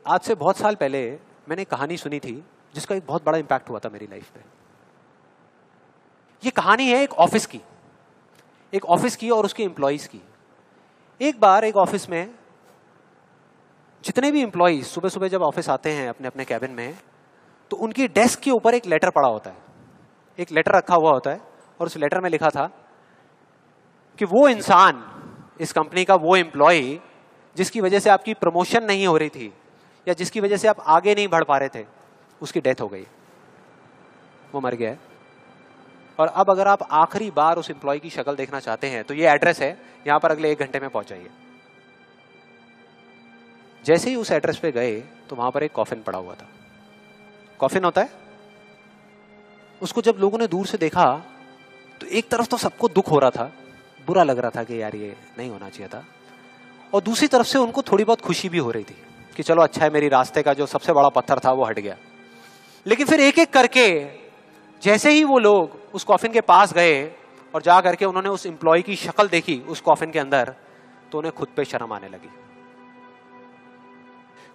आज से बहुत साल पहले मैंने एक कहानी सुनी थी जिसका एक बहुत बड़ा इंपैक्ट हुआ था मेरी लाइफ पे। ये कहानी है एक ऑफिस की और उसके एम्प्लॉइज की। एक बार एक ऑफिस में जितने भी एम्प्लॉइज सुबह सुबह जब ऑफिस आते हैं अपने अपने कैबिन में, तो उनकी डेस्क के ऊपर एक लेटर पड़ा होता है, एक लेटर रखा हुआ होता है और उस लेटर में लिखा था कि वो इंसान, इस कंपनी का वो एम्प्लॉय जिसकी वजह से आपकी प्रमोशन नहीं हो रही थी या जिसकी वजह से आप आगे नहीं बढ़ पा रहे थे, उसकी डेथ हो गई, वो मर गया है। और अब अगर आप आखिरी बार उस एम्प्लॉय की शक्ल देखना चाहते हैं तो ये एड्रेस है, यहां पर अगले 1 घंटे में पहुंचाइए। जैसे ही उस एड्रेस पे गए तो वहां पर एक कॉफिन पड़ा हुआ था। कॉफिन होता है, उसको जब लोगों ने दूर से देखा तो एक तरफ तो सबको दुख हो रहा था, बुरा लग रहा था कि यार ये नहीं होना चाहिए था, और दूसरी तरफ से उनको थोड़ी बहुत खुशी भी हो रही थी कि चलो अच्छा है, मेरी रास्ते का जो सबसे बड़ा पत्थर था वो हट गया। लेकिन फिर एक एक करके जैसे ही वो लोग उस कॉफिन के पास गए और जा करके उन्होंने उस एम्प्लॉय की शक्ल देखी उस कॉफिन के अंदर, तो उन्हें खुद पे शर्म आने लगी,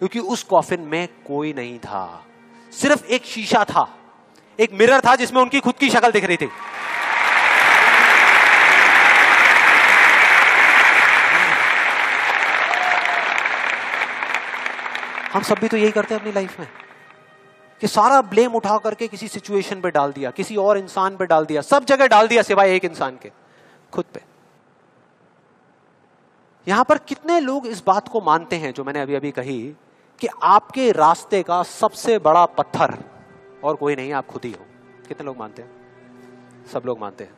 क्योंकि उस कॉफिन में कोई नहीं था, सिर्फ एक शीशा था, एक मिरर था जिसमें उनकी खुद की शक्ल दिख रही थी। हम सब भी तो यही करते हैं अपनी लाइफ में कि सारा ब्लेम उठा करके किसी सिचुएशन पे डाल दिया, किसी और इंसान पे डाल दिया, सब जगह डाल दिया सिवाय एक इंसान के, खुद पे। यहां पर कितने लोग इस बात को मानते हैं जो मैंने अभी अभी कही कि आपके रास्ते का सबसे बड़ा पत्थर और कोई नहीं, आप खुद ही हो? कितने लोग मानते हैं? सब लोग मानते हैं।